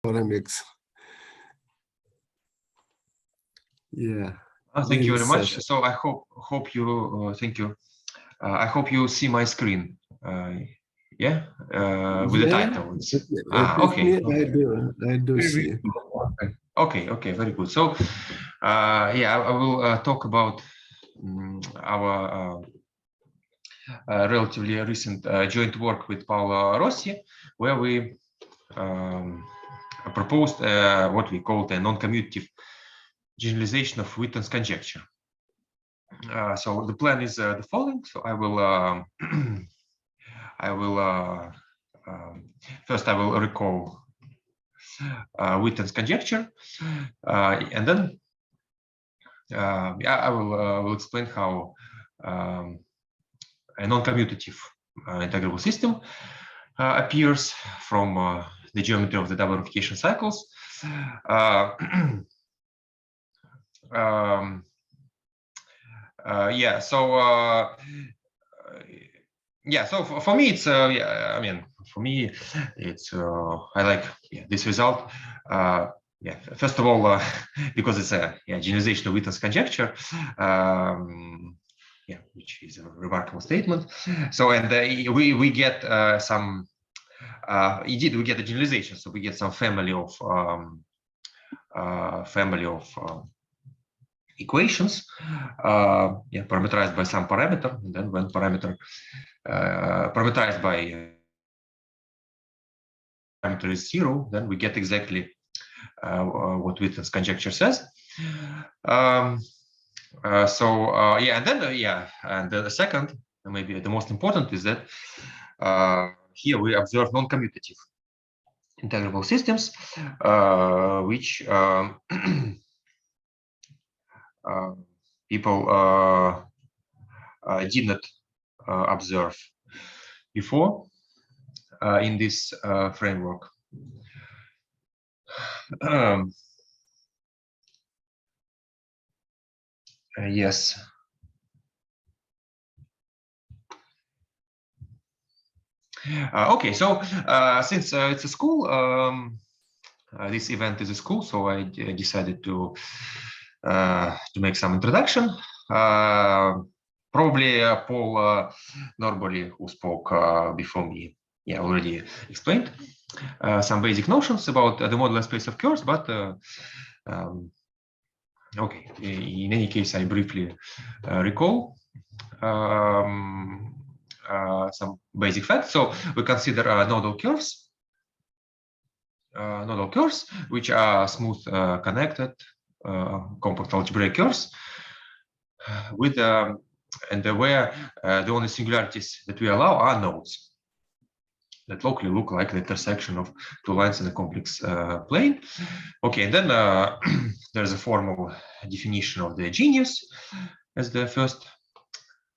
dynamics. Yeah. Thank you very much. So I hope you thank you. I hope you see my screen. Yeah, with the title. Okay. I do see. Okay, very good. So yeah, I will talk about our relatively recent joint work with Paolo Rossi, where we proposed what we call the non-commutative generalization of Witten's conjecture. So the plan is the following. So I will first I will recall Witten's conjecture, and then yeah, I will explain how a non-commutative integrable system appears from the geometry of the double unification cycles. Yeah, so yeah, so for me it's yeah, I mean, for me it's I like this result. Yeah, first of all, because it's a generalization of Witten's conjecture, yeah, which is a remarkable statement. So, and we get some. Indeed, we get a generalization. So we get some family of equations, yeah, parameterized by some parameter, and then when parameter parameterized by parameter is 0, then we get exactly what Witten's conjecture says. So yeah, and then yeah, and the second, maybe the most important, is that here we observe non-commutative integrable systems, which people did not observe before in this framework. Yes. Okay, so since it's a school, this event is a school, so I decided to make some introduction. Probably Paul Norboli, who spoke before me, yeah, already explained some basic notions about the modular space of curves, but okay, in any case, I briefly recall some basic facts. So we consider nodal curves, which are smooth connected compact algebraic curves with and where the only singularities that we allow are nodes that locally look like the intersection of two lines in a complex plane. Okay, and then there's a formal definition of the genius as the first,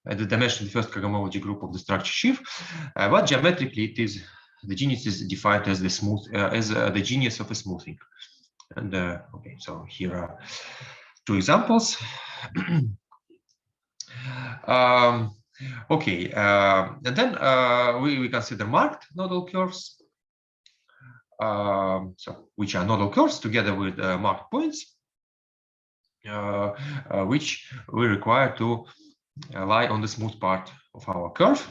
the dimension of the first cosmology group of the structure sheaf. But geometrically, it is the genius is defined as the smooth, as the genius of a smoothing. And okay, so here are two examples. Okay, and then we consider marked nodal curves, so which are nodal curves together with marked points, which we require to lie on the smooth part of our curve.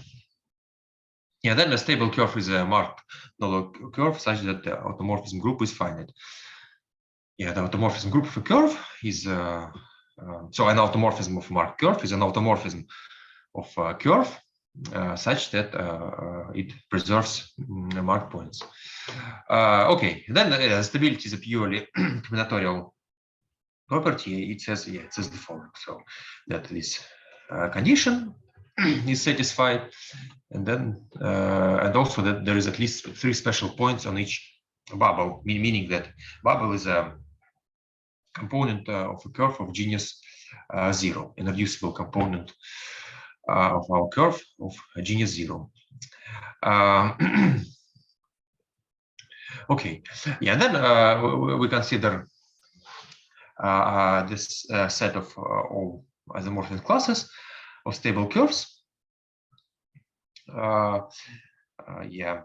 Yeah, then a stable curve is a marked nodal curve such that the automorphism group is finite. Yeah, the automorphism group of a curve is so an automorphism of a marked curve is an automorphism of a curve such that it preserves marked points. Okay, then stability is a purely combinatorial property. It says, yeah, it says the following: so that this condition is satisfied, and then and also that there is at least 3 special points on each bubble, meaning that bubble is a component of a curve of genius 0, an irreducible component of our curve of genius 0. Okay, yeah, then we consider this set of all isomorphic classes of stable curves. Yeah,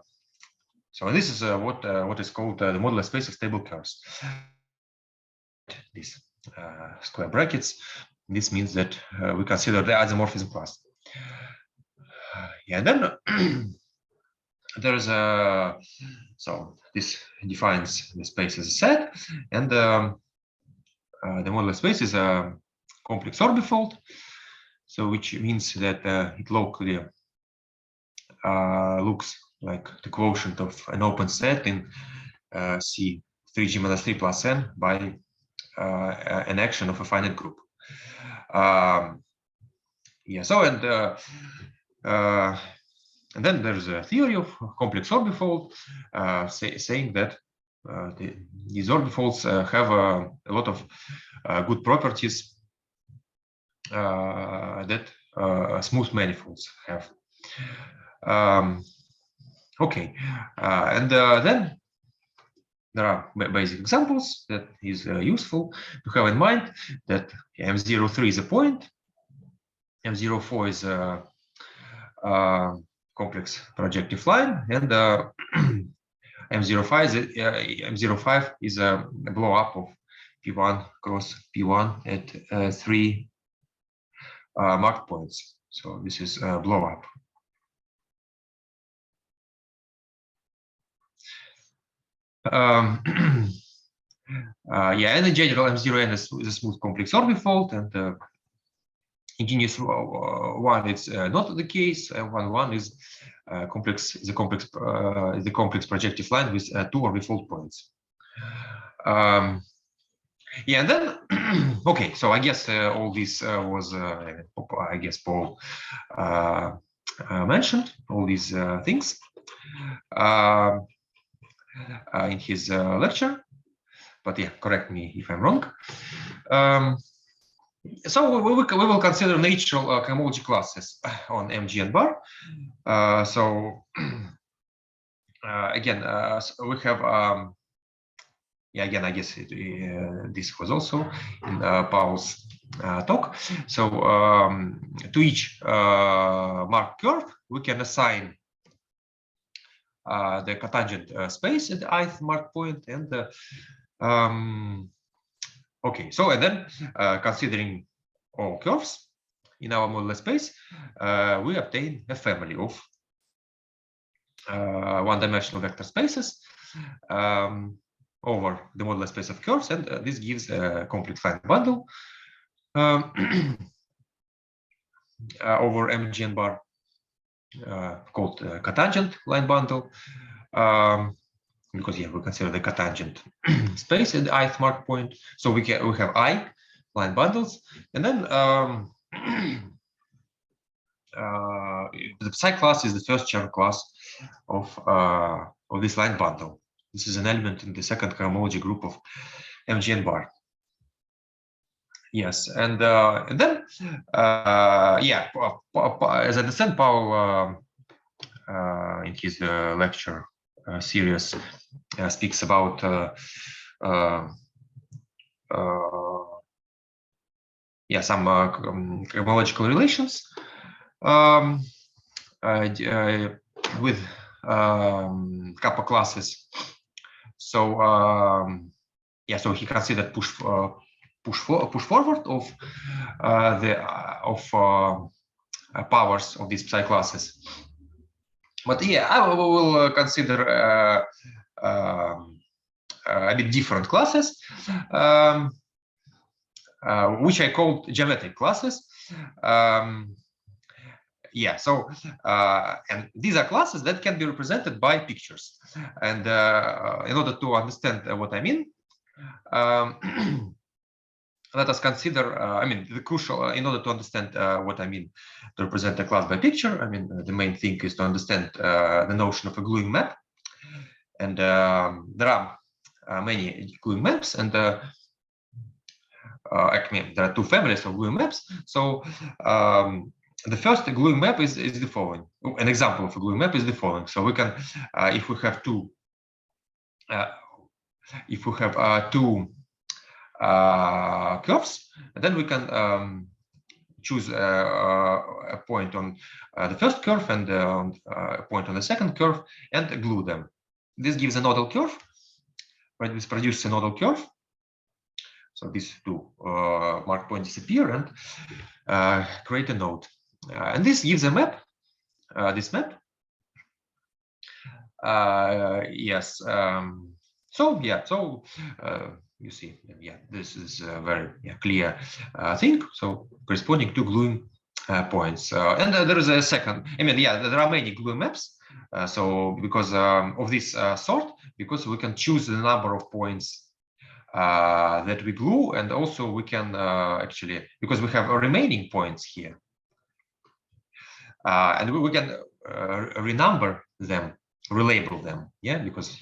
So this is what is called the modular space of stable curves. These square brackets. This means that we consider the isomorphism class. Yeah, then there's a so this defines the space as a set, and the modular space is a complex orbifold. So which means that it locally looks like the quotient of an open set in C 3G minus 3 plus n by an action of a finite group. Yeah, so and then there's a theory of complex orbifold saying that these orbifolds have a lot of good properties that smooth manifolds have. Okay, and then there are basic examples that is useful to have in mind that M03 is a point, M04 is a complex projective line, and M05 is a blow up of P1 cross P1 at 3 marked points. So this is a blow up. Yeah, and in general, M0n is a smooth complex orbifold, and in genus one, it's not the case. M11 is the complex projective line with 2 orbifold points. Yeah, and then okay, so I guess all this was I guess Paul mentioned all these things in his lecture, but yeah, correct me if I'm wrong. So we will consider natural cohomology classes on MGN bar. So again, so we have yeah, again, I guess this was also in Paul's talk. So to each marked curve, we can assign the cotangent space at the ith marked point, and okay, so and then considering all curves in our modular space, we obtain a family of one-dimensional vector spaces over the modular space of curves, and this gives a complete line bundle over MGN bar called cotangent line bundle, because yeah, we consider the cotangent space at the ith marked point. So we have I line bundles, and then the psi class is the first Chern class of this line bundle. This is an element in the second cohomology group of MGN bar. Yes, and then yeah, as I understand, Paul in his lecture series speaks about yeah, some cohomological relations with kappa classes. So yeah, so he considered push forward of powers of these psi classes. But yeah, I will consider a bit different classes, which I called geometric classes. Yeah, so and these are classes that can be represented by pictures. And in order to understand what I mean, let us consider, I mean, the crucial, in order to understand what I mean to represent a class by picture, I mean, the main thing is to understand the notion of a gluing map. And there are many gluing maps, and actually, there are two families of gluing maps. So the first gluing map is the following. An example of a gluing map is the following. So we can, if we have two curves, then we can choose a point on the first curve and a point on the second curve and glue them. this gives a nodal curve, right? This produces a nodal curve. So these two marked points disappear and create a node. And this gives a map, this map. Yes. So yeah, so you see, yeah, this is a very clear thing. So corresponding to gluing points. And there is a second, I mean, yeah, there are many gluing maps. So because of this sort, because we can choose the number of points that we glue, and also we can actually, because we have remaining points here, and we can renumber them, relabel them, yeah, because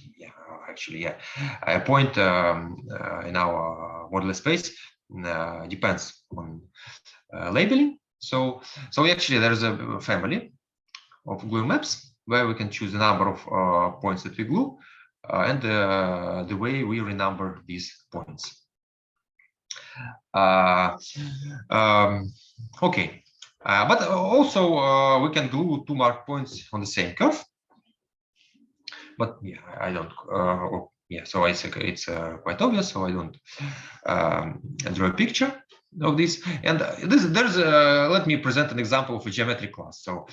actually, a point in our modular space depends on labeling. So actually there is a family of glue maps where we can choose the number of points that we glue and the way we renumber these points. Okay, but also we can glue two marked points on the same curve. But yeah, I don't. So I think it's quite obvious. So I don't draw a picture of this. And there's let me present an example of a geometric class. So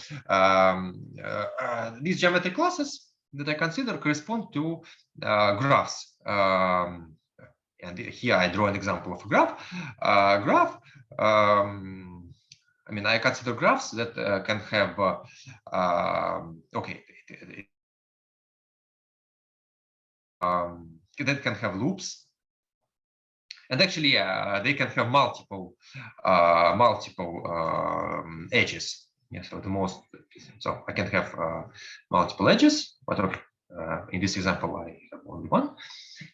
these geometric classes that I consider correspond to graphs. And here I draw an example of a graph. I mean, I consider graphs that can have that can have loops, and actually they can have multiple edges. Yeah, so I can have multiple edges, but okay, in this example I have only one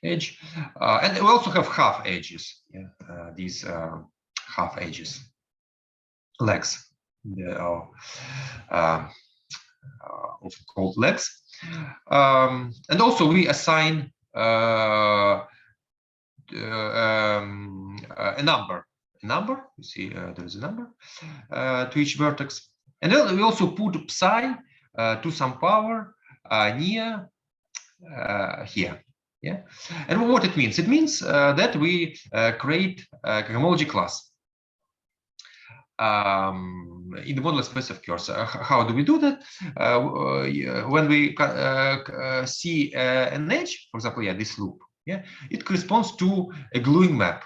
edge, and we also have half edges. Yeah, these half edges, legs, often called legs. And also we assign a number. You see, there is a number to each vertex, and then we also put psi to some power near here. Yeah, and what it means? It means that we create a cohomology class in the modular space of curves. How do we do that? When we see an edge, for example, this loop, it corresponds to a gluing map.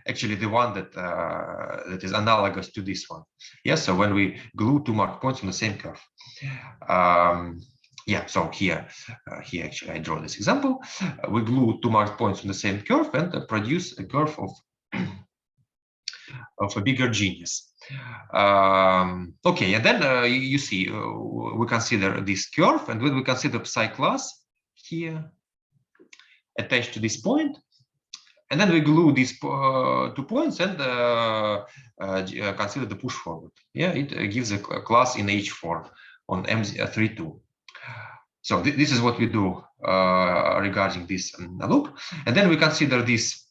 Actually, the one that is analogous to this one. So when we glue two marked points on the same curve. So here actually I draw this example. We glue two marked points on the same curve and produce a curve of a bigger genius. Okay, and then you see we consider this curve, and when we consider psi class here attached to this point, and then we glue these 2 points and consider the push forward. It gives a class in H4 on M32. So this is what we do regarding this loop, and then we consider this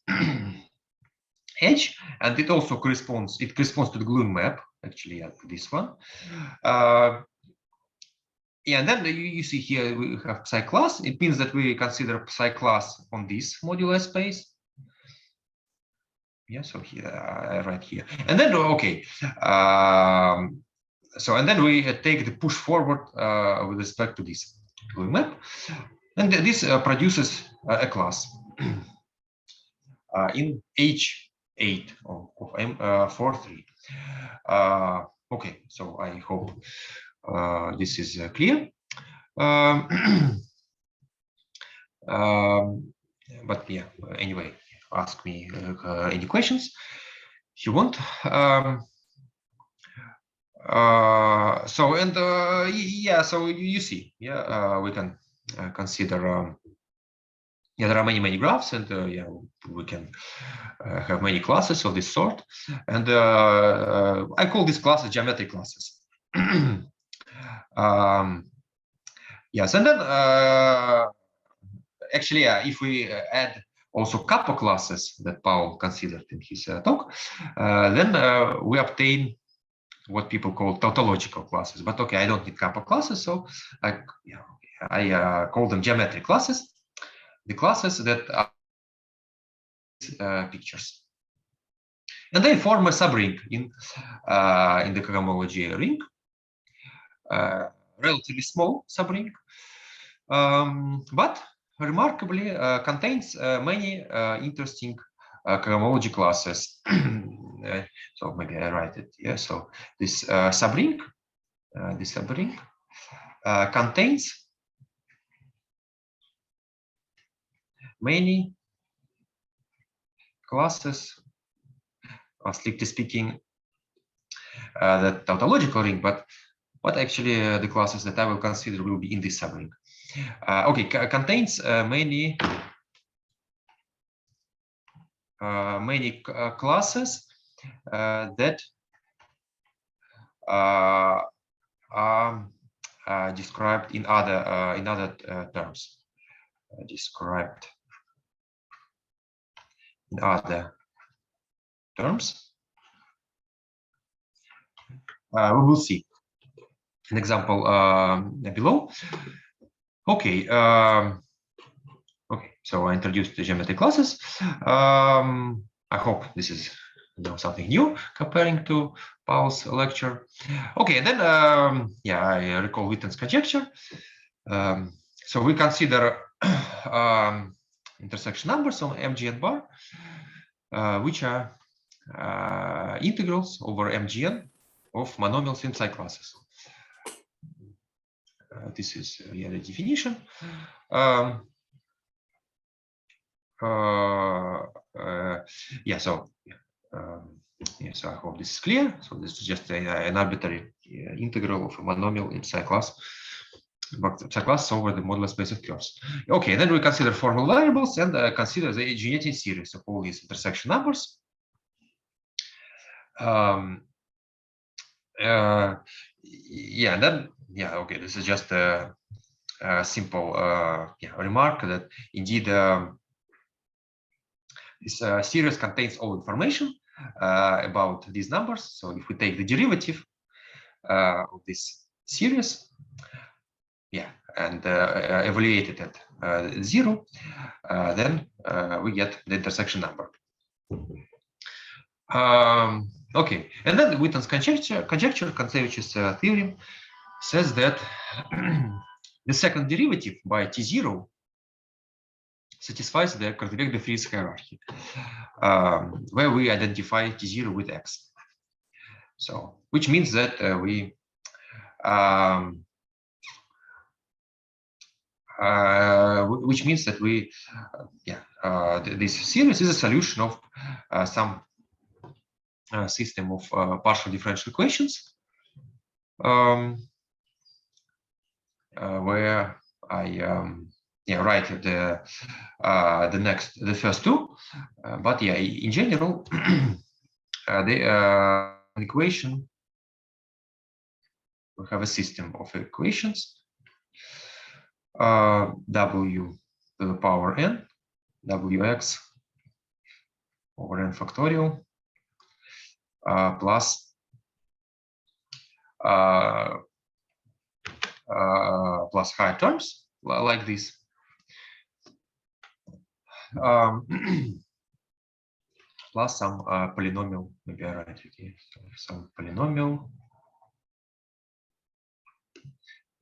edge, and it also corresponds to the gluing map, actually, this one. And then you see here we have psi class. It means that we consider psi class on this modular space. So here I write here, and then okay. And then we take the push forward with respect to this gluing map, and this produces a class in H8 of M43. Okay, so I hope this is clear. But anyway, ask me any questions if you want. So you see, we can consider. There are many graphs, and we can have many classes of this sort, and I call these classes geometric classes. Yes, and then actually, if we add also kappa classes that Paul considered in his talk, then we obtain what people call tautological classes. But okay, I don't need kappa classes, so I call them geometric classes, the classes that are pictures, and they form a subring in the cohomology ring, relatively small subring, but remarkably contains many interesting cohomology classes. So maybe I write it. Yeah. So this subring, contains many classes, strictly speaking, the tautological ring, but actually the classes that I will consider will be in this subring. Okay, contains many classes that are described in other terms. Described in other terms. We will see an example below. Okay. Okay. So I introduced the geometric classes. I hope this is something new comparing to Paul's lecture. Okay. And then yeah, I recall Witten's conjecture. So we consider intersection numbers on MGN bar, which are integrals over MGN of monomials in psi classes. This is the definition. Yeah. So yeah. So I hope this is clear. So this is just an arbitrary integral of a monomial in psi class. Psi class over the modular space of curves. Okay, then we consider formal variables and consider the generating series of all these intersection numbers. Yeah, then yeah, okay, this is just a simple remark that indeed this series contains all information about these numbers. So if we take the derivative of this series, yeah, and evaluate it at 0, then we get the intersection number. Okay, and then Witten's conjecture, Conjecture's theorem says that the second derivative by T0 satisfies the Korteweg-de Vries hierarchy, where we identify T0 with X. So, which means that this series is a solution of some system of partial differential equations, where I write the first two, but yeah, in general, the equation, we have a system of equations, w to the power n, wx over n factorial, plus higher terms like this, plus some polynomial, maybe I write it here, so some polynomial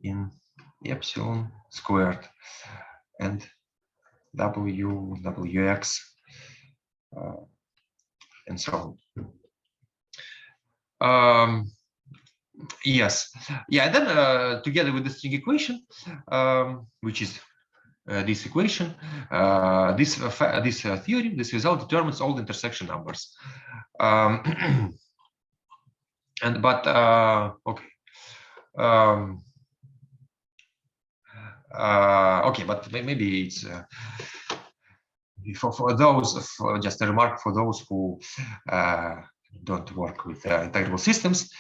in epsilon squared and wx and so on. Yes, yeah. Then together with the string equation, which is this equation, this theorem, this result determines all the intersection numbers. Okay. Okay, but maybe it's for those, just a remark for those who don't work with integrable systems,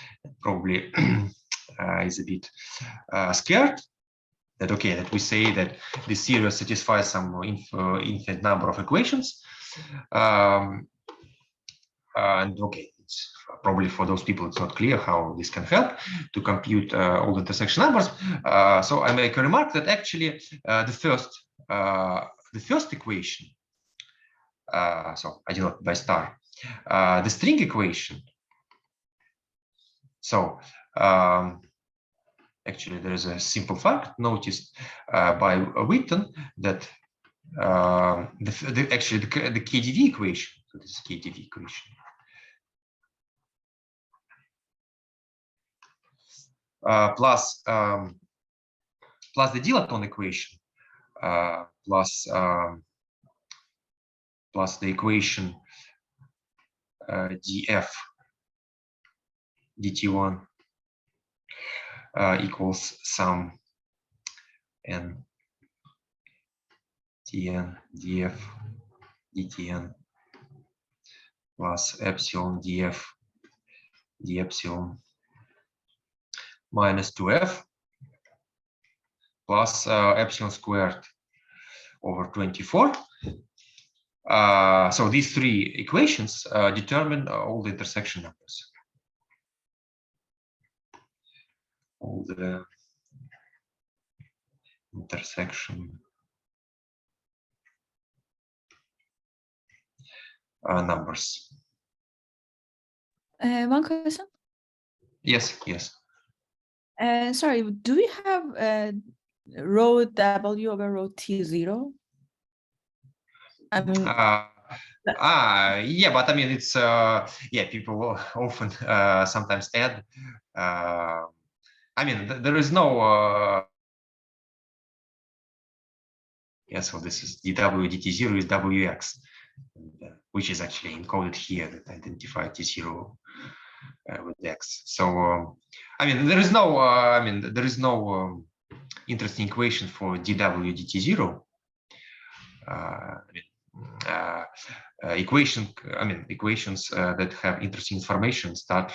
probably is a bit scared that, okay, that we say that this series satisfies some infinite number of equations, and okay, it's probably for those people it's not clear how this can help to compute all the intersection numbers. So I make a remark that actually the first equation, so I denote by star, the string equation. So actually there is a simple fact noticed by Witten that actually the KdV equation, so this is KdV equation, plus the dilaton equation, plus the equation df dt1 equals sum n tn df dtn plus epsilon df d epsilon minus 2f plus epsilon squared over 24. So these three equations determine all the intersection numbers. All the intersection numbers. One question. Yes. Sorry, do we have rho W over rho T0? I mean, yeah, but I mean it's yeah, people often sometimes add. I mean there is no. Yeah, so this is dw dt0 is wx, which is actually encoded here that identify t0 with x. So I mean there is no interesting equation for dw dt0. Equations that have interesting information start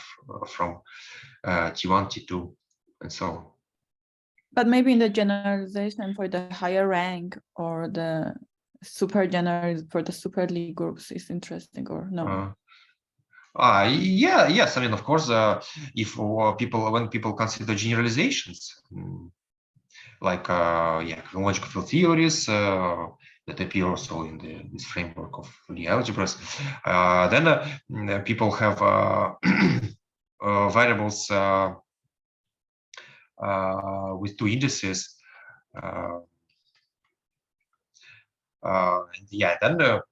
from T1, T2, and so on. But maybe in the generalization for the higher rank or the super general for the super Lie groups is interesting, or no? Yeah, yes. I mean, of course, if when people consider generalizations, like logical field theories that appear also in this framework of Lie algebras, then people have variables with two indices. Then the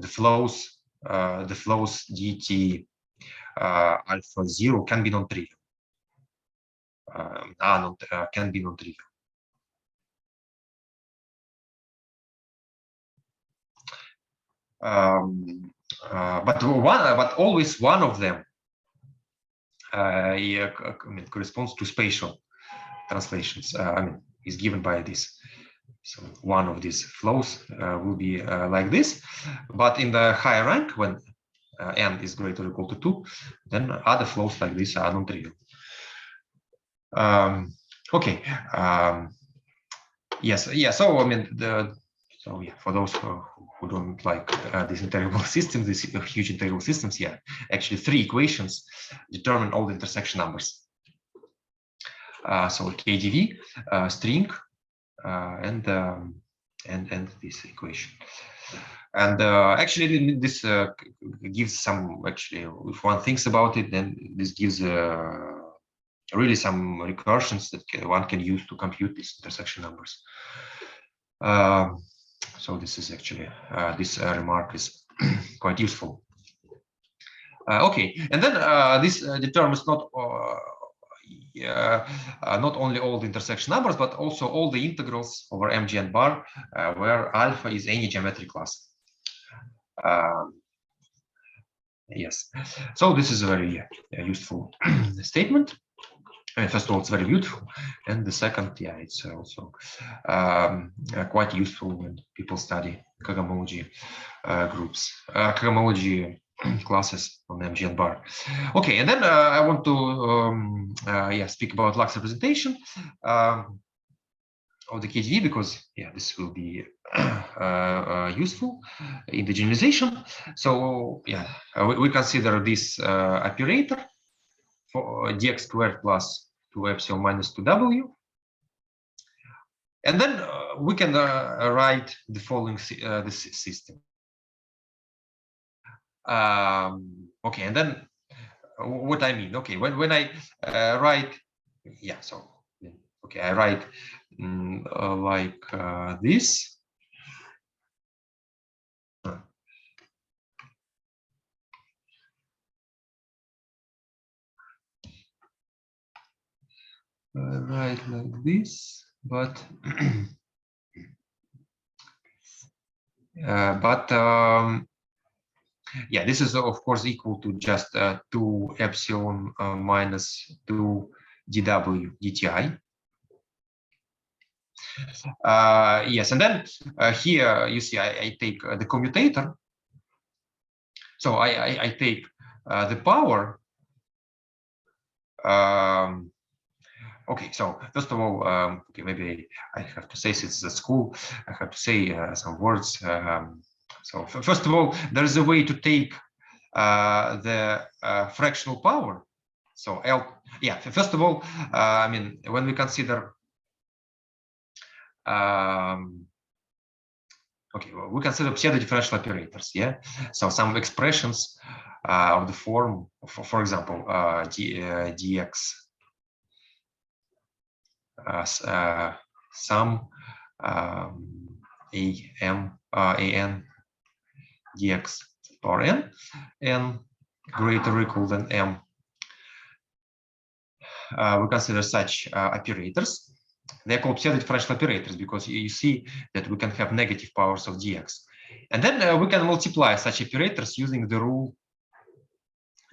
flows dt alpha 0 can be non-trivial. Can be non-trivial. But always one of them corresponds to spatial translations. Is given by this. So one of these flows will be like this. But in the higher rank, when n is greater or equal to 2, then other flows like this are non-trivial. Okay. Yes. Yeah. So I mean for those who don't like these integrable systems, these huge integrable systems, yeah, actually three equations determine all the intersection numbers. So KdV, string, and this equation. And actually, this gives some. Actually, if one thinks about it, then this gives really some recursions that one can use to compute these intersection numbers. So this is actually this remark is quite useful. Okay, and then this determines not only all the intersection numbers, but also all the integrals over mgn bar, where alpha is any geometric class. Yes, so this is a very useful statement. First of all, it's very beautiful, and the second, yeah, it's also quite useful when people study cohomology groups, cohomology classes on mgn bar. Okay, and then I want to speak about Lax representation. of the KGD, because this will be useful in the generalization. So we consider this operator for dx squared plus 2 epsilon minus 2w, and then we can write the following this system. Okay, and then what I mean, okay, when I write, I write like this. Write like this, but this is of course equal to just 2 epsilon minus 2 dw dti. Yes, and then here you see I take the commutator. So I take the power. Okay, so first of all, okay, maybe I have to say, since it's a school, I have to say some words. So first of all, there is a way to take the fractional power. So L, first of all, I mean, when we consider, okay, well, we consider pseudo-differential operators, so some expressions of the form, for example, dx sum an dx power n greater or equal than m. We consider such operators. They're called pseudo-differential operators because you see that we can have negative powers of dx. And then we can multiply such operators using the rule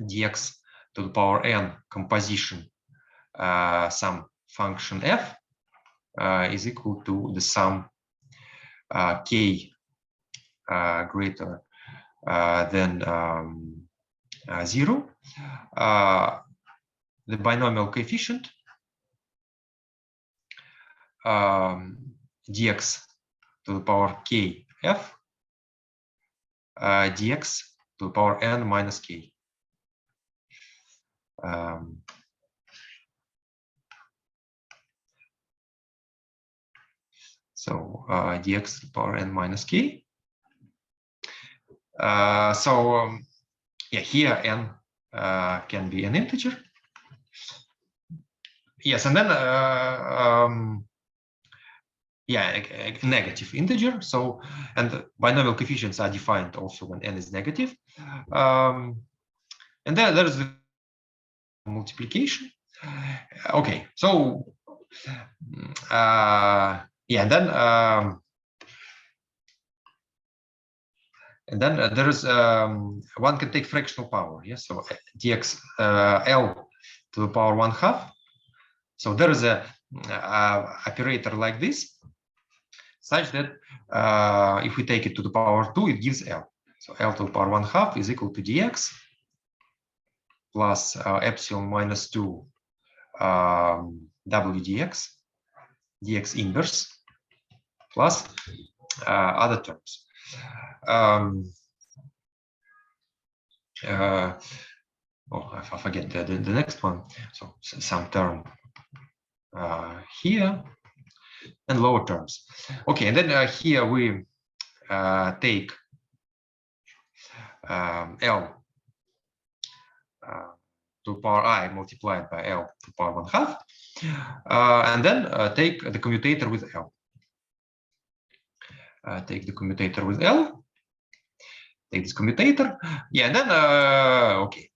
dx to the power n composition some function f is equal to the sum k greater than 0, the binomial coefficient dx to the power k f dx to the power n minus k. So dx to the power n minus k. Here n can be an integer. Yes, and then a negative integer. So, and the binomial coefficients are defined also when n is negative. And then there is the multiplication. Okay, so and then there is one can take fractional power. Yes, so dx L to the power 1/2. So there is a operator like this, such that if we take it to the power 2, it gives L. So L to the power 1/2 is equal to dx plus epsilon minus 2 w dx inverse plus other terms. I forget the next one. So some term here and lower terms. Okay, and then here we take L to power I multiplied by L to power 1/2, and then take the commutator with L. Take the commutator with L. Take this commutator. And then okay,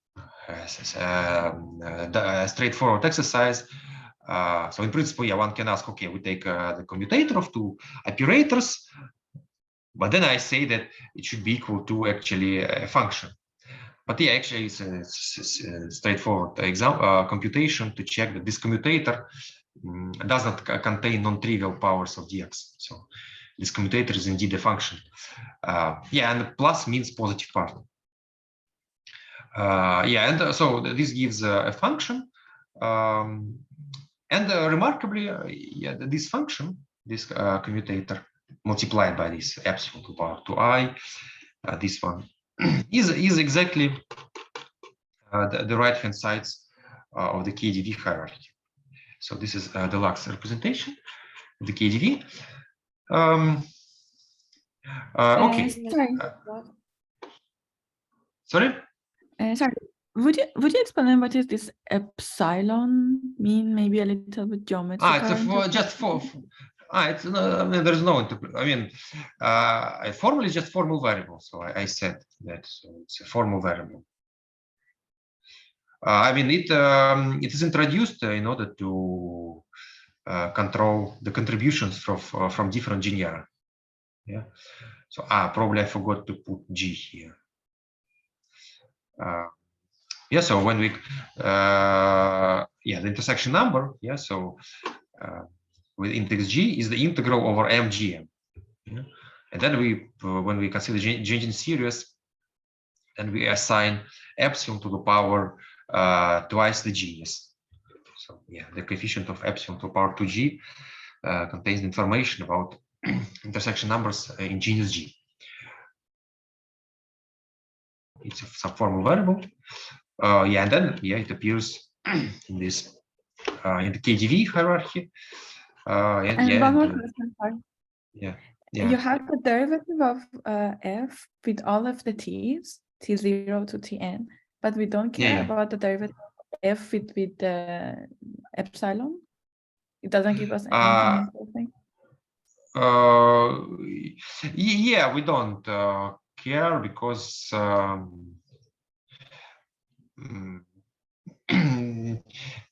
the straightforward exercise. So in principle, one can ask, okay, we take the commutator of two operators, but then I say that it should be equal to actually a function. But actually, it's a straightforward example computation to check that this commutator does not contain non-trivial powers of dx. So this commutator is indeed a function. And plus means positive part. And so this gives a function. And remarkably, this function this commutator multiplied by this epsilon to the power 2i, this one is exactly the right-hand sides of the KDV hierarchy. So this is the Lux representation of the KDV. Okay. Sorry. Sorry. Would you explain what is this epsilon mean? Maybe a little bit geometrical. It's just for. It's I mean, there's no. I mean, formally just formal variable. So I said that. So it's a formal variable. I mean, it is introduced in order to control the contributions from different genera. Yeah. So probably I forgot to put G here. Yeah. So when we the intersection number. Yeah. So with index G is the integral over MGM. Yeah? And then when we consider Jensen series, then we assign epsilon to the power twice the G's. So yeah, the coefficient of epsilon to the power 2G contains information about intersection numbers in genus G. It's some formal variable. And then it appears in this in the KDV hierarchy. One more question, sorry. Yeah. You have the derivative of f with all of the t's, t0 to tn, but we don't care about the derivative of f with the epsilon. It doesn't give us anything interesting. Yeah, we don't care because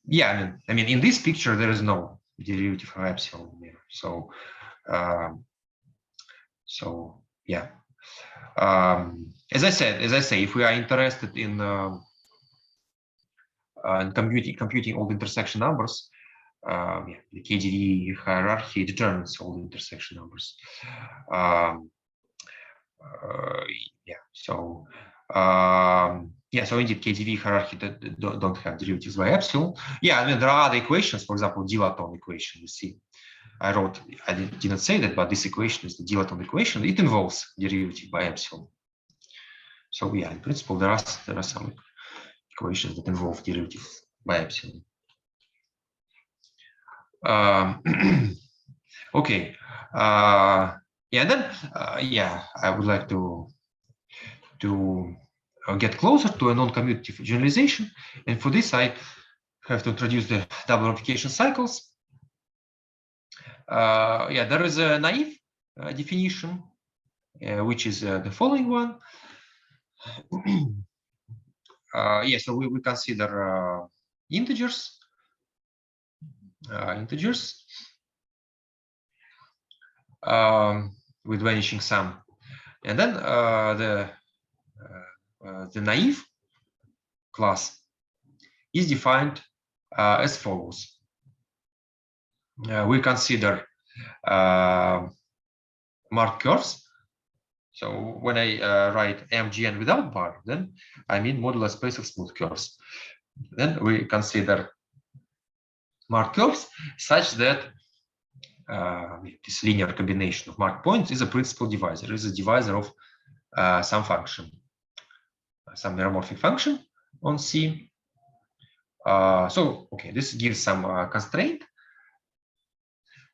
yeah, I mean, in this picture there is no derivative of epsilon there. So yeah. As I say, if we are interested in computing all the intersection numbers, the KDV hierarchy determines all the intersection numbers. So indeed KDV hierarchy don't have derivatives by epsilon. Yeah, I mean, there are other equations, for example, Dilaton equation. You see, I didn't say that, but this equation is the Dilaton equation. It involves derivative by epsilon. So yeah, in principle, there are some equations that involve derivatives by epsilon. Okay. And then I would like to get closer to a non-commutative generalization, and for this I have to introduce the double replication cycles. There is a naive definition, which is the following one. So we consider integers with vanishing sum, and then the naive class is defined as follows. We consider marked curves. So when I write MGN without bar, then I mean modular space of smooth curves. Then we consider marked curves such that this linear combination of marked points is a principal divisor. It is a divisor of some function, some meromorphic function on C. So okay, this gives some constraint,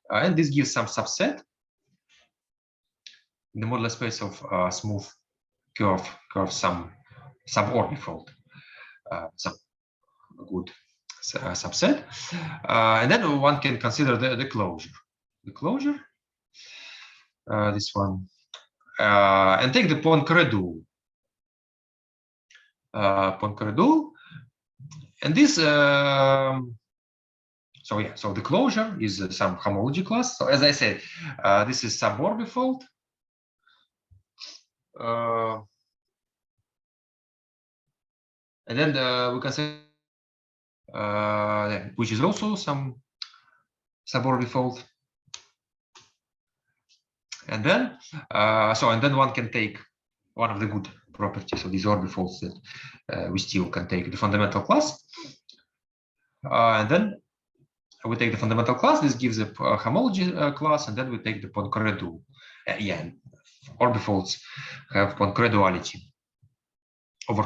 and this gives some subset in the modular space of smooth curve some suborbifold, some good subset, and then one can consider the closure. The closure, this one, and take the Poincare dual. And this, so the closure is some homology class. So as I said, this is suborbifold. And then we consider which is also some suborbifold. And then and then one can take one of the good properties of these orbifolds that we still can take the fundamental class, and then we take the fundamental class. This gives a homology class, and then we take the Poincare. Yeah, orbifolds have Poincare over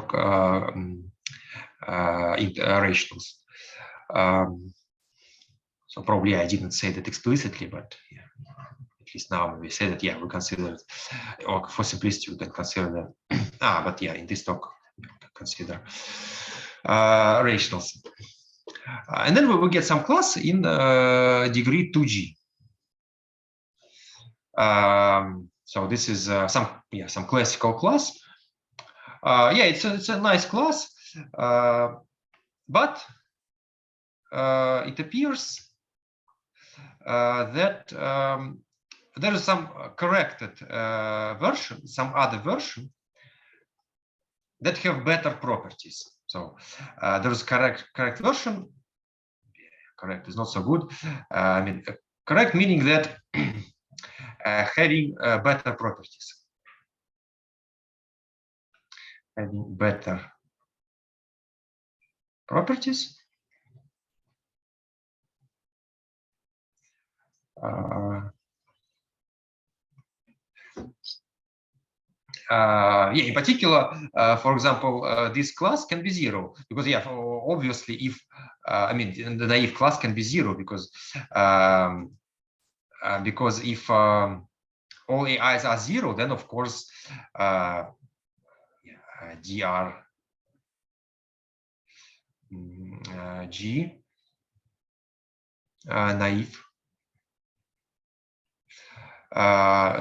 rationals. So probably I didn't say that explicitly, but yeah, at least now we say that, yeah, we consider it, or for simplicity we can consider that. But yeah, in this talk we can consider rationals. And then we will get some class in degree 2G. So this is some classical class. Yeah, it's a nice class, but it appears that there is some corrected version, some other version that have better properties. So there is correct version. Correct is not so good. I mean, correct meaning that having better properties. Having better properties. Yeah, in particular, for example, this class can be 0 because, yeah, obviously, if I mean, the naive class can be 0 because if all AIs are 0, then of course dr G naive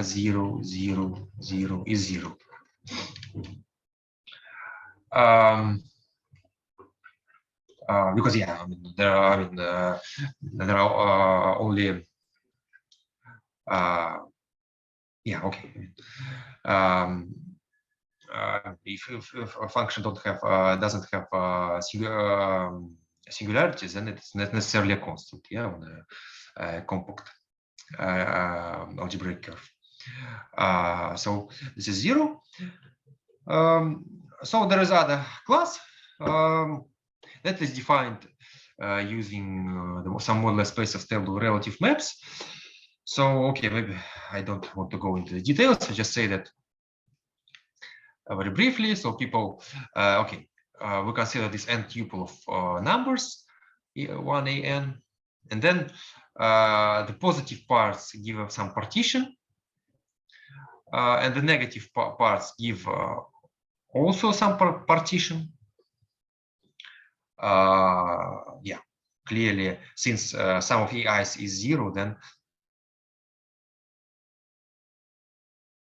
0, 0, 0 is 0. Because yeah, I mean, there are only yeah, okay. If a function doesn't have singularities, then it's not necessarily a constant. Yeah, on a compact algebraic curve. So this is 0. So there is other class that is defined using some modular space of stable relative maps. So okay, maybe I don't want to go into the details. I just say that very briefly. So people, okay, we consider this n tuple of numbers, 1an, and then the positive parts give us some partition, and the negative parts give also some partition. Yeah, clearly, since sum of AIs is 0, then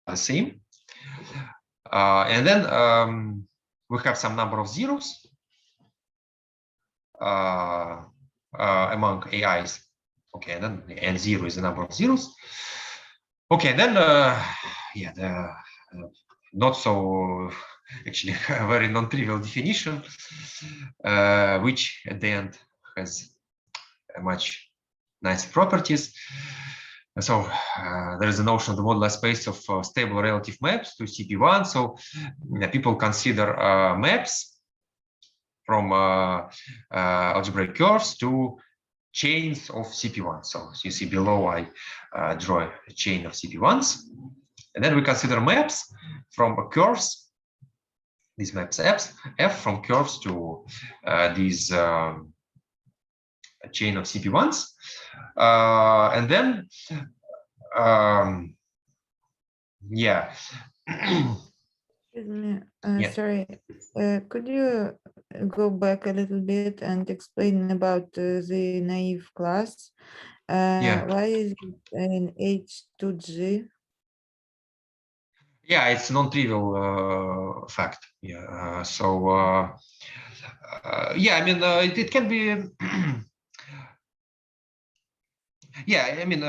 the same. And then we have some number of zeros among AIs. Okay, and then n0 is the number of zeros. Okay, then yeah, the not so actually a very non-trivial definition, which at the end has much nice properties. So there is a notion of the modular space of stable relative maps to CP1. So people consider maps from algebraic curves to chains of CP1. So you see below, I draw a chain of CP1s. And then we consider maps from curves, these maps F from curves to these chain of CP1s. And then, yeah. Excuse me, Yeah. sorry. Could you go back a little bit and explain about the naive class? Yeah. Why is it an H2G? Yeah, it's non-trivial fact. Yeah. So yeah, I mean, it can be. Yeah, I mean,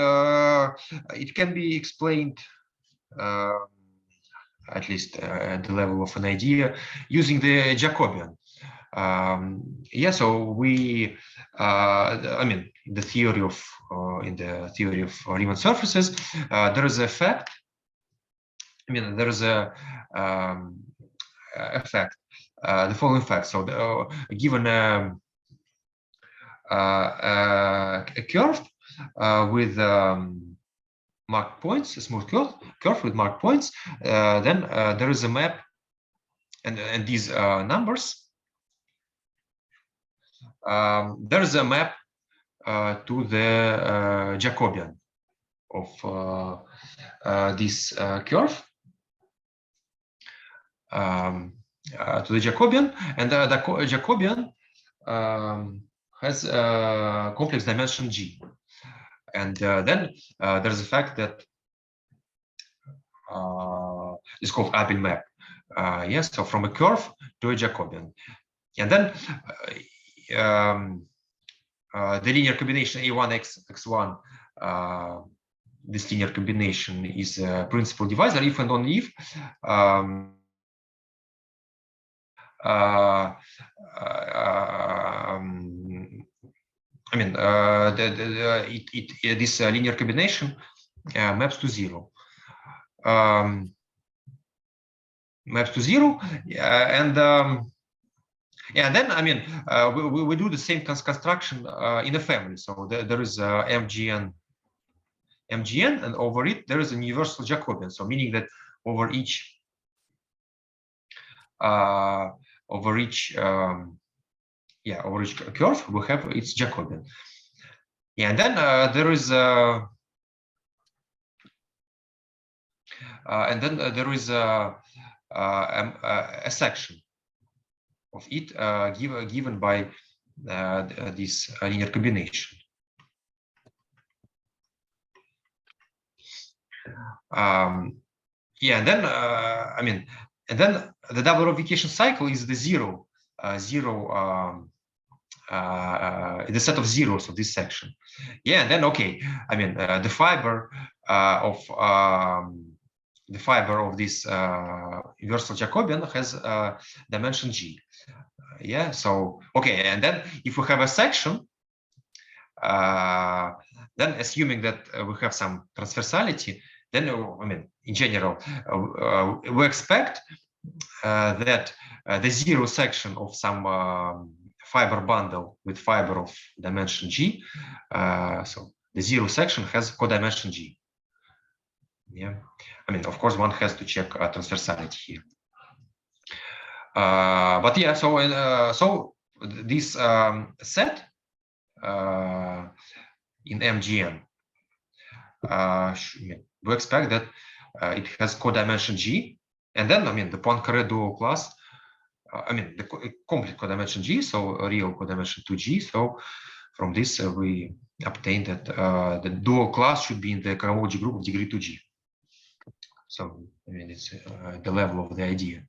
it can be explained at least at the level of an idea using the Jacobian. Yeah, so we, I mean, the theory of in the theory of Riemann surfaces, there is a fact. I mean, there is a effect, the following fact. So, given a curve with marked points, a smooth curve with marked points, then there is a map, and these numbers. There is a map to the Jacobian of this curve, to the Jacobian, and the Jacobian has complex dimension G. And then there's the fact that it's called Abel map. Yes, so from a curve to a Jacobian. And then the linear combination A1 x1, this linear combination is a principal divisor if and only if I mean, this linear combination maps to 0. Maps to 0, and yeah, then I mean we do the same construction in a family. So there is MGN, and over it there is a universal Jacobian. So meaning that over each curve we have its Jacobian. Yeah, and then there is a section of it given by this linear combination. Yeah, and then I mean, and then the double replication cycle is the zero, the set of zeros of this section. Yeah, and then okay, I mean the fiber of this universal Jacobian has dimension G. Yeah, so okay, and then if we have a section, then assuming that we have some transversality, then I mean in general we expect that the zero section of some fiber bundle with fiber of dimension G, so the zero section has codimension G. Yeah, I mean, of course, one has to check transversality here. But yeah, so so this set in MGN, we expect that it has codimension G, and then I mean the Poincare dual class. I mean the complete codimension G, so a real codimension 2G. So from this we obtain that the dual class should be in the cohomology group of degree 2G. So I mean it's the level of the idea.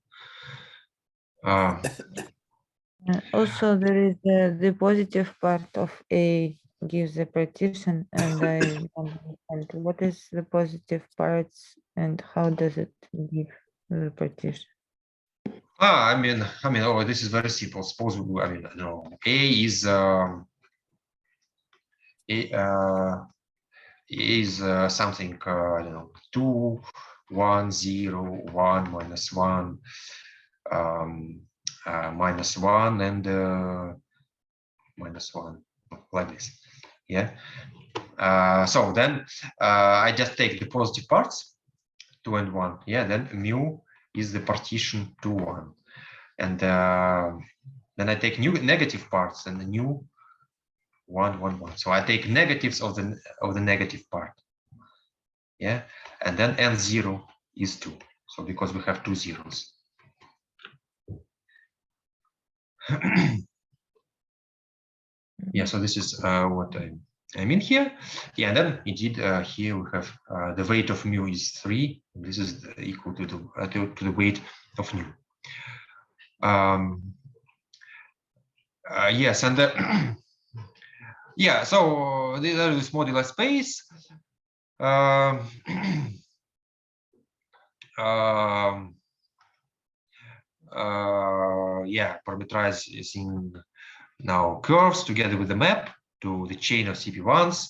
Also, there is the positive part of A gives the partition, and I don't understand what is the positive parts and how does it give the partition. I mean, oh, this is very simple. Suppose we, I mean, no, A is something I don't know, 2, 1, 0, 1, minus 1, minus 1, and minus 1, like this. Yeah. So then I just take the positive parts, 2 and 1. Yeah. Then mu is the partition 2, 1, and then I take new negative parts and the new 1, 1, 1. So I take negatives of the negative part. Yeah, and then n0 is 2. So because we have 2 zeros. Yeah, so this is what I mean here. Yeah, and then indeed here we have the weight of mu is 3. This is equal to the weight of mu. Yes, and yeah, so there is this modular space. Yeah, parameterizing now curves together with the map to the chain of CP1s.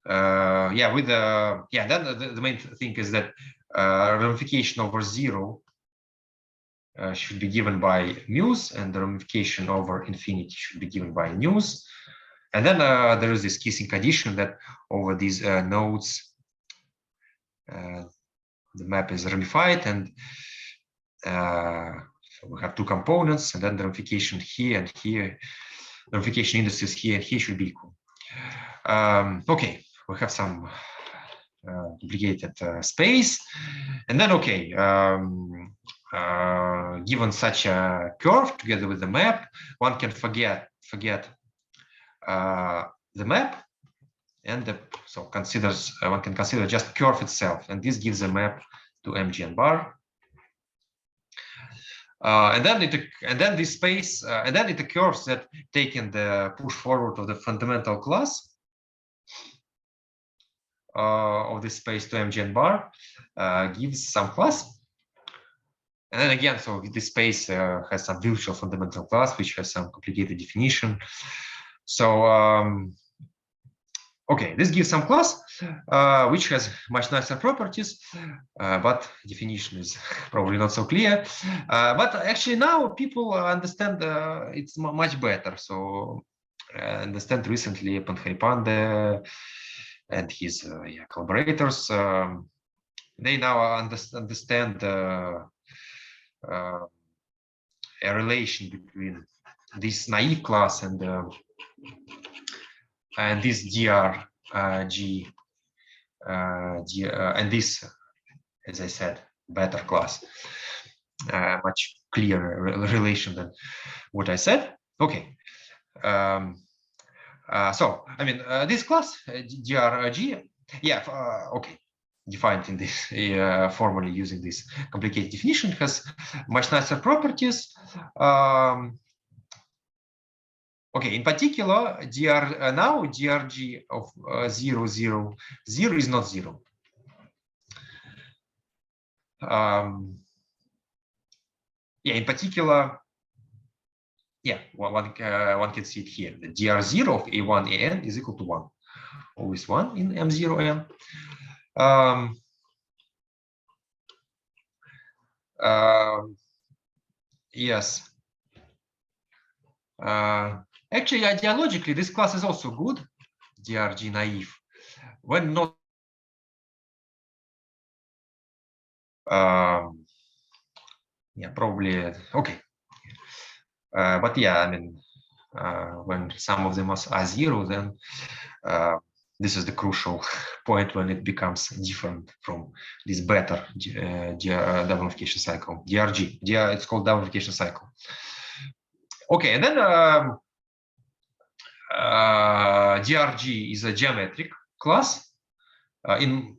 Yeah, with the then the main thing is that ramification over 0 should be given by mu's, and the ramification over infinity should be given by nu's. And then there is this kissing condition that over these nodes, the map is ramified, and so we have two components, and then the ramification here and here, the ramification indices here and here should be equal. Okay, we have some duplicated space, and then okay, given such a curve together with the map, one can forget the map, and so considers one can consider just curve itself, and this gives a map to MGN bar. And then this space, and then it occurs that taking the push forward of the fundamental class of this space to MGN bar gives some class. And then again, so this space has some virtual fundamental class, which has some complicated definition. So okay, this gives some class which has much nicer properties, but definition is probably not so clear. But actually now people understand it's much better. So understand recently Panharipande and his collaborators, they now understand a relation between this naive class and this DRG and this, as I said, better class, much clearer relation than what I said. Okay. So I mean this class DRG, okay, defined in this formally using this complicated definition, has much nicer properties. Okay, in particular, now DRG of 0, 0, 0 is not 0. In particular, one can see it here. The DR0 of A1 AN is equal to 1. Always 1 in M0 N. Yes. Actually, ideologically, this class is also good, DRG naive, when not. Probably okay. But I mean, when some of them are 0, then this is the crucial point when it becomes different from this better double unification cycle, DRG. It's called double unification cycle. Okay, and then DRG is a geometric class in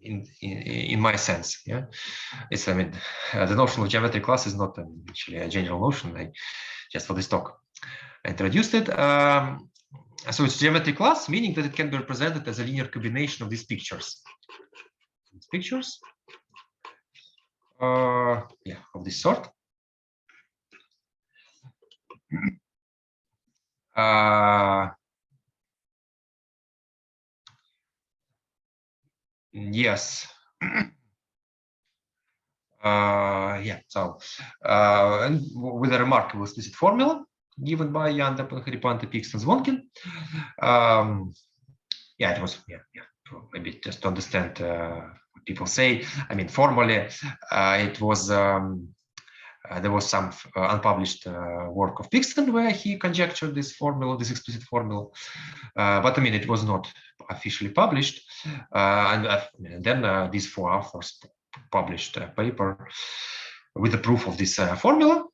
my sense. It's, I mean, the notion of geometric class is not actually a general notion. Just for this talk I introduced it. So it's geometric class, meaning that it can be represented as a linear combination of these pictures. Of this sort. Yes. So and with a remarkable explicit formula given by Jan Panharipande, Pix, and Zvonkin. It was maybe just to understand what people say. I mean, formally, it was there was some unpublished work of Pixton where he conjectured this formula, this explicit formula, but I mean, it was not officially published. And then these 4 authors published a paper with the proof of this formula,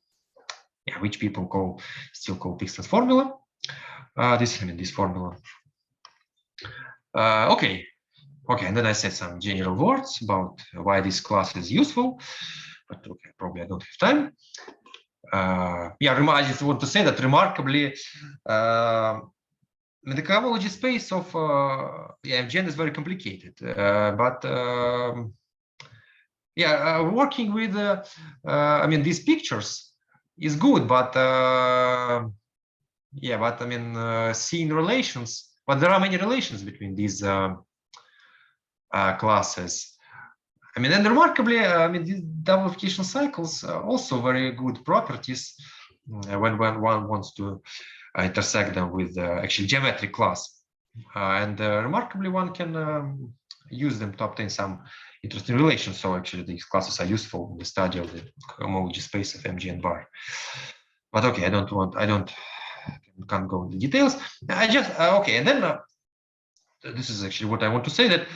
which people still call Pixton's formula. This formula. Okay, and then I said some general words about why this class is useful, but okay, probably I don't have time. I just want to say that remarkably, the cohomology space of MGN is very complicated, but working with I mean, these pictures is good, but I mean, seeing relations, but there are many relations between these classes. I mean, and remarkably, I mean, these double unification cycles are also very good properties. when one wants to intersect them with actually geometric class. And remarkably, one can use them to obtain some interesting relations. So actually, these classes are useful in the study of the homology space of MG and bar. But okay, can't go into details. I just okay, and then this is actually what I want to say, that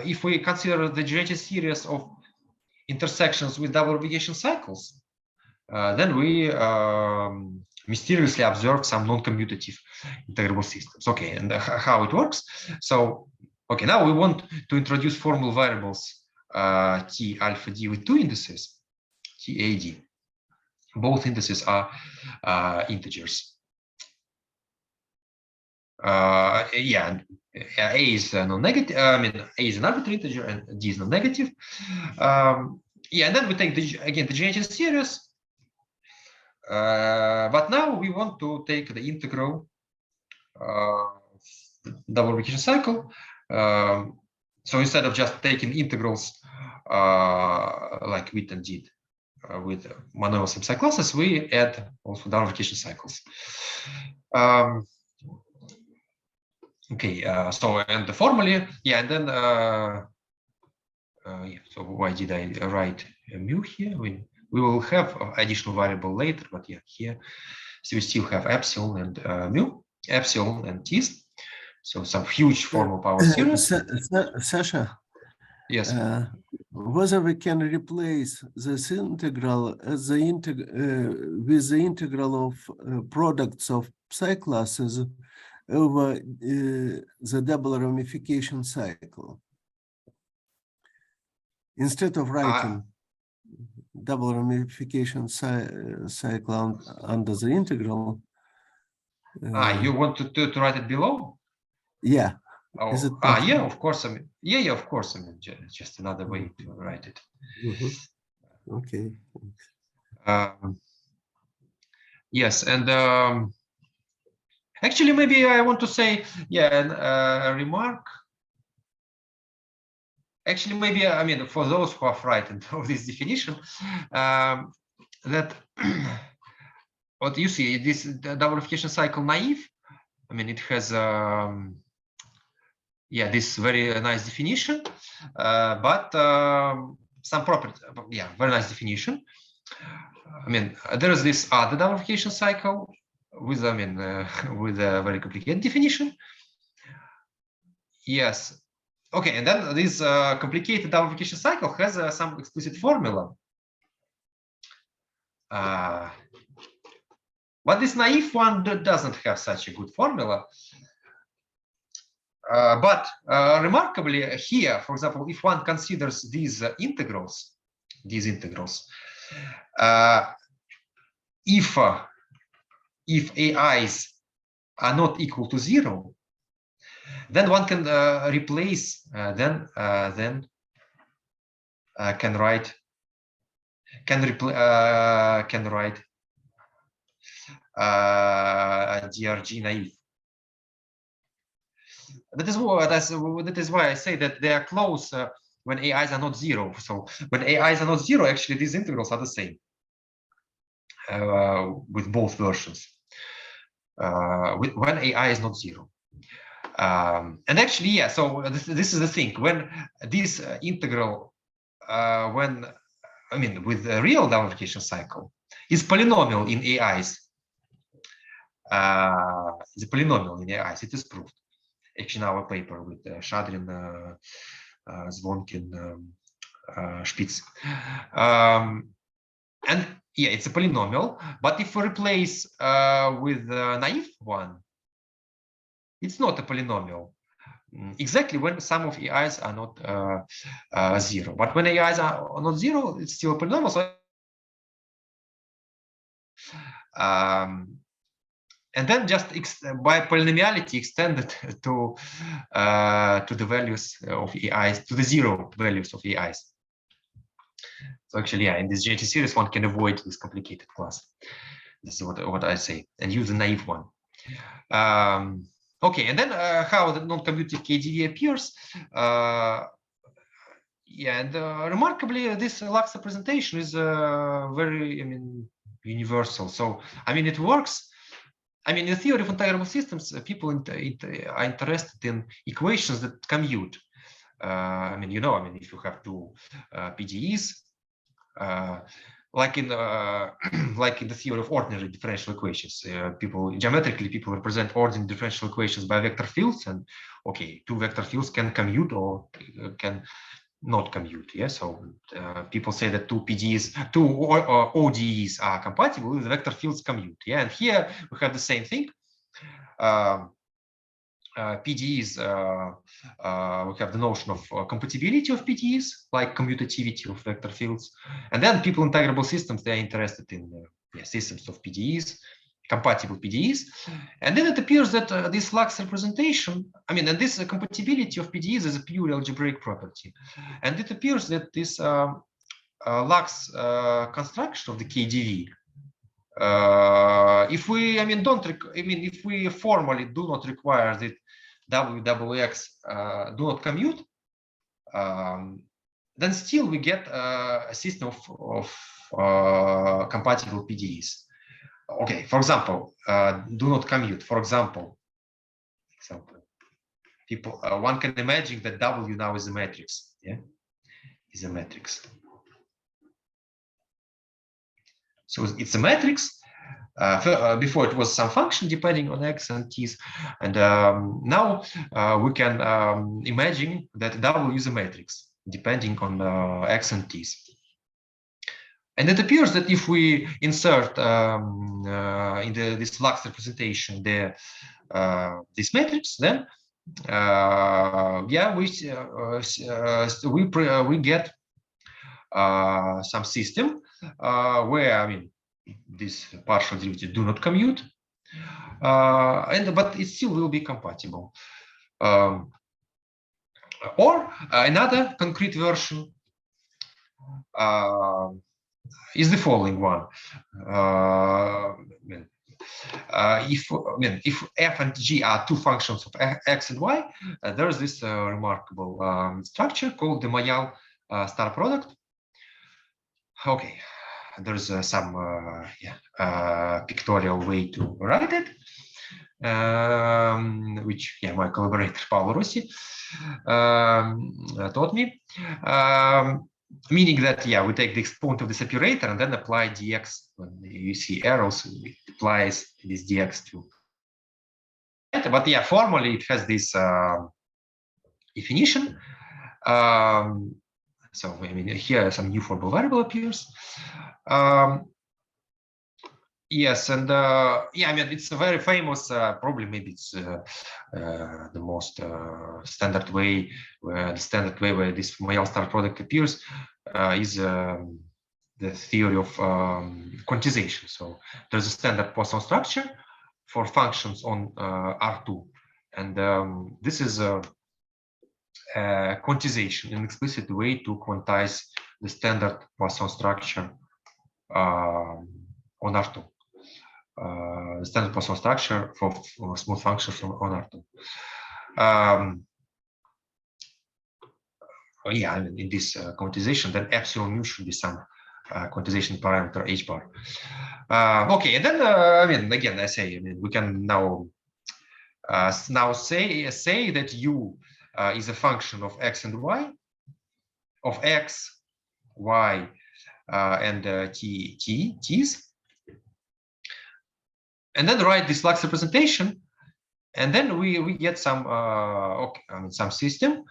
if we consider the generated series of intersections with double replication cycles, then we mysteriously observe some non-commutative integrable systems. Okay, and how it works? So, okay, now we want to introduce formal variables T alpha D with two indices, T A D. Both indices are integers. Yeah, A is non-negative. I mean, A is an arbitrary integer and D is non-negative. Yeah, and then we take again the generated series. But now we want to take the integral double replication cycle. So instead of just taking integrals like Witten did with monoidal same-side classes, we add also double replication cycles. Okay, so and the formally, yeah, and then yeah, so why did I write mu here? We will have additional variable later, but yeah, here, so we still have epsilon and mu, epsilon and t's. So some huge formal power series. Sasha. Yes. Whether we can replace this integral as the with the integral of products of psi classes over the double ramification cycle, instead of writing double ramification cycle under the integral. You want to write it below? Yeah. Oh, Is it yeah, of course. I mean, yeah, of course. I mean, just another way to write it. Okay. Yes, and actually, maybe I want to say, yeah, a remark. Actually, maybe I mean, for those who are frightened of this definition, that what you see, this double replication cycle naive. I mean, it has yeah, this very nice definition, but some property, yeah, very nice definition. I mean, there is this other double replication cycle with, I mean, with a very complicated definition. Yes. Okay, and then this complicated double replication cycle has some explicit formula. But this naive one doesn't have such a good formula. But remarkably here, for example, if one considers these integrals, if AIs are not equal to 0, then one can replace, can write DRG naive. That is why I say that they are close when AIs are not 0. So when AIs are not 0, actually these integrals are the same with both versions. When AI is not 0. And actually, yeah, so this is the thing. When this integral, when, I mean, with a real double replication cycle, is polynomial in AIs. Is a polynomial in AIs, it is proved. Actually, in our paper with Shadrin, Zvonkin, Spitz. And yeah, it's a polynomial, but if we replace with a naive one, it's not a polynomial. Exactly when some of AIs are not 0. But when AIs are not 0, it's still a polynomial. So, and then just by polynomiality extended to the values of AIs, to the 0 values of AIs. So actually, yeah, in this generated series, one can avoid this complicated class. This is what I say, and use the naive one. Okay, and then how the non-commutative KDV appears. Yeah, and remarkably, this Lux representation is very, I mean, universal. So I mean, it works. I mean, in the theory of integrable systems, people are interested in equations that commute. I mean, you know, I mean, if you have two PDEs, like in like in the theory of ordinary differential equations, geometrically people represent ordinary differential equations by vector fields, and okay, two vector fields can commute or can not commute. Yeah, so people say that two PDEs, two ODEs are compatible if the vector fields commute. Yeah, and here we have the same thing. PDEs, we have the notion of compatibility of PDEs, like commutativity of vector fields. And then people in integrable systems, they are interested in systems of PDEs, compatible PDEs. And then it appears that this Lax representation, I mean, and this compatibility of PDEs is a pure algebraic property. And it appears that this Lax construction of the KDV, if we, if we formally do not require that WXX do not commute, then still we get a system of compatible PDEs. Okay, for example, do not commute. For example, people one can imagine that W now is a matrix. Yeah, is a matrix. So it's a matrix. Before it was some function depending on x and t's, and now we can imagine that W is a matrix depending on x and t's. And it appears that if we insert in this Lax representation this matrix, then we get some system where this partial derivative do not commute, but it still will be compatible. Or another concrete version is the following one. If f and g are two functions of x and y, there is this remarkable structure called the Mayal star product. Okay, there's some pictorial way to write it, which my collaborator Paolo Rossi taught me. Meaning that we take the exponent of this operator and then apply dx. When you see arrows, it applies this dx to. But formally it has this definition. So here some new formal variable appears. Yes, and it's a very famous. Probably maybe it's the most standard way. Where this Mayal star product appears is the theory of quantization. So there's a standard Poisson structure for functions on R2, and this is a quantization, an explicit way to quantize the standard Poisson structure on R2. The standard Poisson structure for smooth functions on R2. In this quantization, then epsilon mu should be some quantization parameter h bar. Okay, and then again, I say we can now say that u is a function of x and y, of x, y, and t's. And then write this Lax representation, and then we get some some system.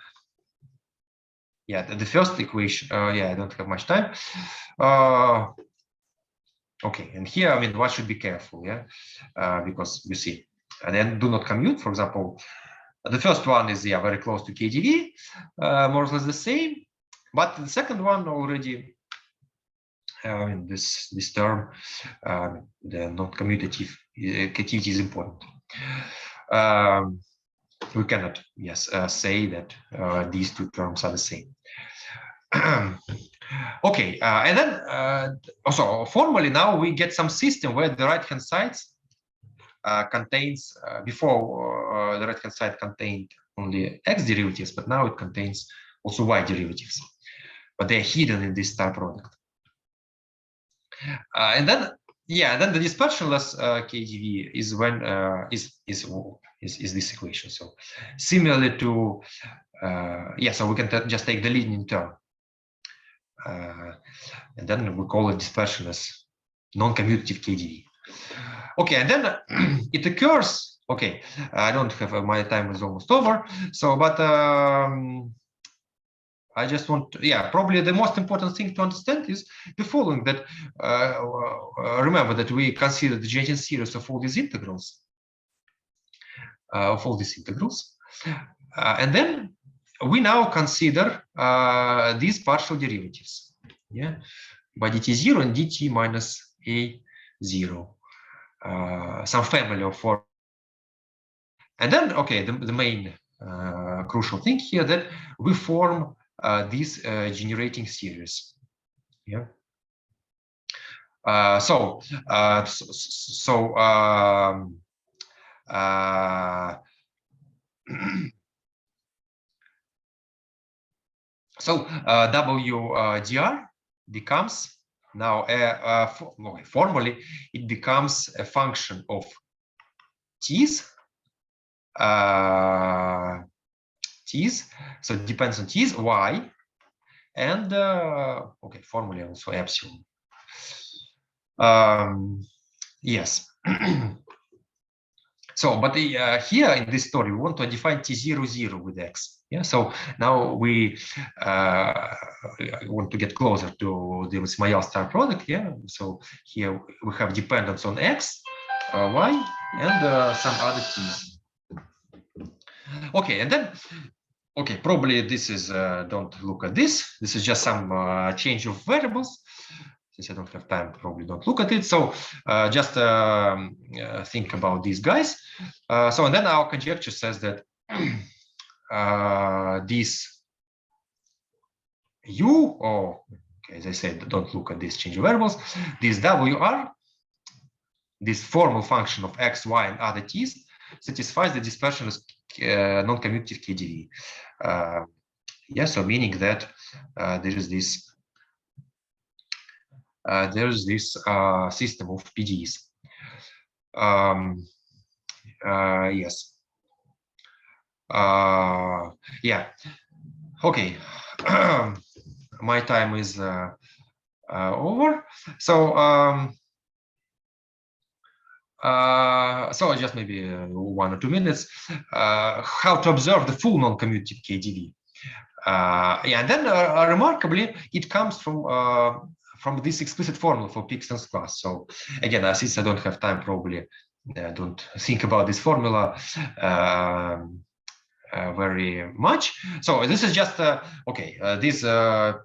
The first equation. I don't have much time. Okay, and here one should be careful, because you see, and then do not commute. For example, the first one is very close to KDV, more or less the same, but the second one already. This term, the non-commutative activity is important. We cannot, say that these two terms are the same. Okay, and then also formally now we get some system where the right-hand side contains before the right-hand side contained only x derivatives, but now it contains also y derivatives, but they are hidden in this star product. And then Yeah, then the dispersionless KdV is when is this equation. So similarly to yeah, so we can just take the leading term, and then we call it dispersionless non-commutative KdV. Okay, and then it occurs. Okay, I don't have my time is almost over. So, but I just want to, yeah, probably the most important thing to understand is the following, that remember that we consider the Janssen series of all these integrals, and then we now consider these partial derivatives, yeah, by dt0 and dt minus a0, some family of four. And then, okay, the main crucial thing here, that we form this generating series. Yeah. So WDR becomes now formally it becomes a function of t's. T's, so it depends on t's, y, and okay, formally also epsilon. Yes. So, but here in this story, we want to define t0, 0 with x. Yeah. So now we want to get closer to the Ismail star product. Yeah. So here we have dependence on x, y, and some other t's. Okay, and then, okay, probably this is, don't look at this. This is just some change of variables. Since I don't have time, probably don't look at it. So just think about these guys. So, and then our conjecture says that this u, or okay, as I said, don't look at this change of variables. This WR, this formal function of x, y, and other t's, satisfies the dispersionless non-commutative KdV. Yeah, so meaning that there's this system of PDEs. Yes. Yeah. Okay. My time is over. So so just maybe 1 or 2 minutes. How to observe the full non-commutative KdV? Yeah, and then remarkably, it comes from this explicit formula for Pixton's class. So again, since I don't have time, probably don't think about this formula very much. So this is just okay. This so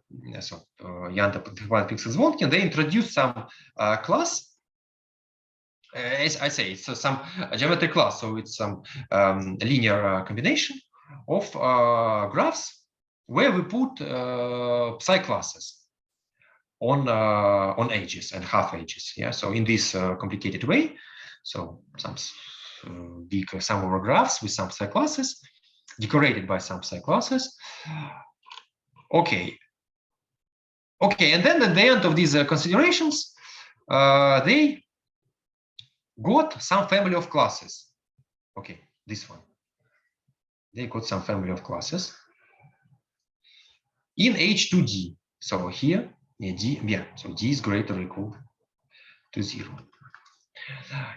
Pixton's Wheaton, they introduced some class. As I say, it's some geometric class. So it's some linear combination of graphs where we put psi classes on edges and half edges. Yeah. So in this complicated way, so some big sum over graphs with some psi classes, decorated by some psi classes. Okay. Okay, and then at the end of these considerations, they got some family of classes. Okay, this one. They got some family of classes in H2D. So here, yeah, D, yeah, so D is greater or equal to 0.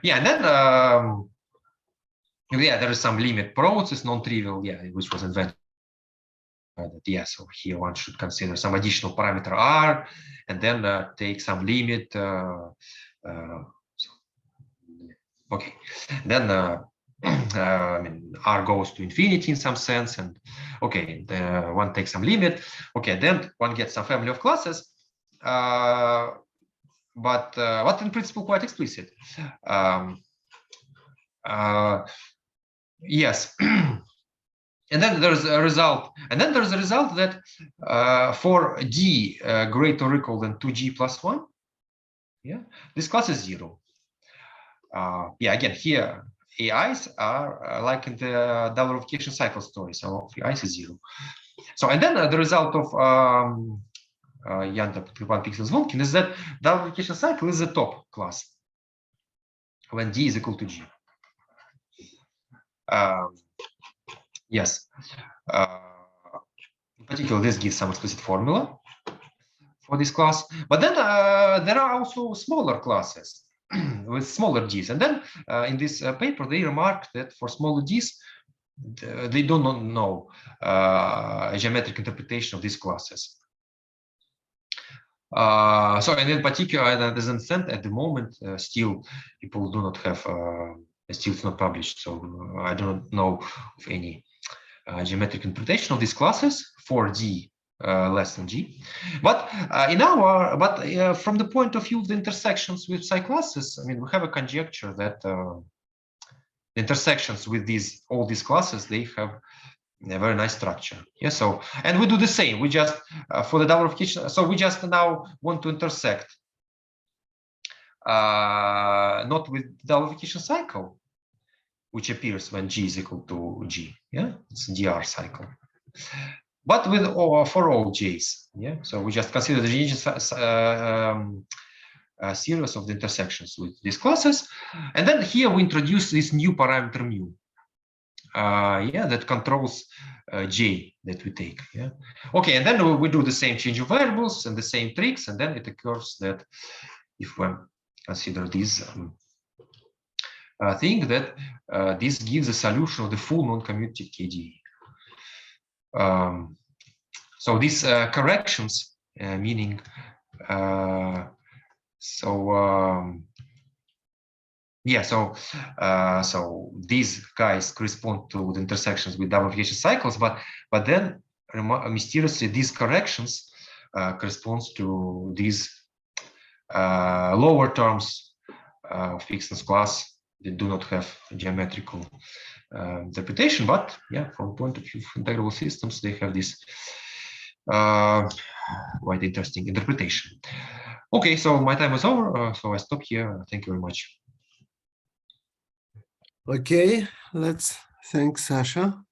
Yeah, and then yeah, there is some limit process, non-trivial, yeah, which was invented. Yeah, so here one should consider some additional parameter R, and then take some limit. Okay, then I mean, R goes to infinity in some sense, and okay, one takes some limit. Okay, then one gets some family of classes, but in principle quite explicit. Yes. And then there's a result, that for D greater or equal than 2G plus 1, yeah, this class is 0. Yeah, again, here AIs are like in the double replication cycle story, so AIs is 0. So, and then the result of Pixels Wonkin is that double replication cycle is the top class. when d is equal to g. Yes. In particular, this gives some explicit formula for this class. But then there are also smaller classes with smaller d's. And then in this paper, they remarked that for smaller d's, they do not know a geometric interpretation of these classes. So, and in particular, as an extent, at the moment, still people do not have, still it's not published. So I do not know of any geometric interpretation of these classes for d less than g. But from the point of view of the intersections with psi classes, I mean, we have a conjecture that the intersections with all these classes, they have a very nice structure. Yeah. So, and we do the same. We just for the double verification. So we just now want to intersect not with double verification cycle, which appears when g is equal to g. Yeah, it's dr cycle. But with for all j's. Yeah. So we just consider the series of the intersections with these classes, and then here we introduce this new parameter mu. That controls j that we take. Yeah. Okay, and then we do the same change of variables and the same tricks, and then it occurs that if we consider this thing, that this gives a solution of the full non-commutative KDE. So these corrections, meaning so these guys correspond to the intersections with double verification cycles, but then mysteriously these corrections corresponds to these lower terms of Wheaton's class that do not have geometrical interpretation. But yeah, from the point of view of integrable systems, they have this quite interesting interpretation. Okay, so my time is over, so I stop here. Thank you very much. Okay, let's thank Sasha.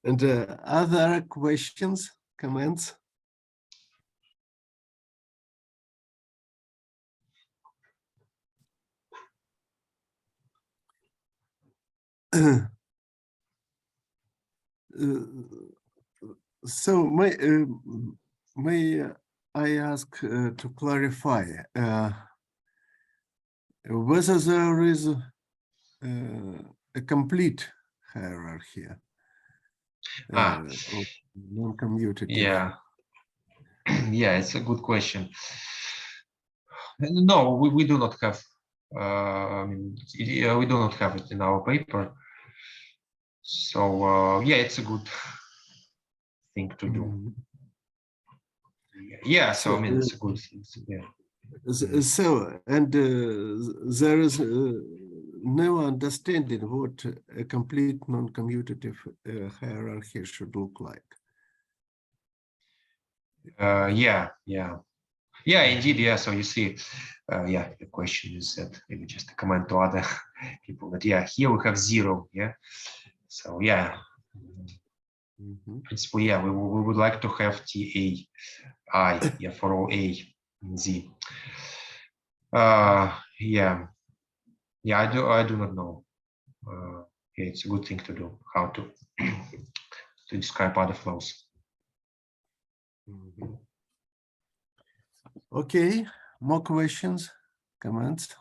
And other questions, comments? So may I ask to clarify whether there is a complete hierarchy of non-commutative? Yeah, yeah, it's a good question. No, we do not have. I mean, we do not have it in our paper. So yeah, it's a good thing to do. Yeah, so I mean, it's a good thing. Yeah. So, and there is no understanding what a complete non-commutative hierarchy should look like. Yeah, indeed. Yeah, so you see, yeah, the question is that maybe just a comment to other people that yeah, here we have 0. Yeah, so yeah. Principle, yeah, we would like to have TA I, yeah, for all A and Z. Yeah, I do not know. Yeah, it's a good thing to do, how to describe other flows. Okay, more questions, comments?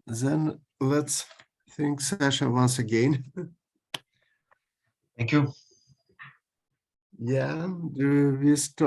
Then let's thank Sasha once again. Thank you. Yeah, we stop.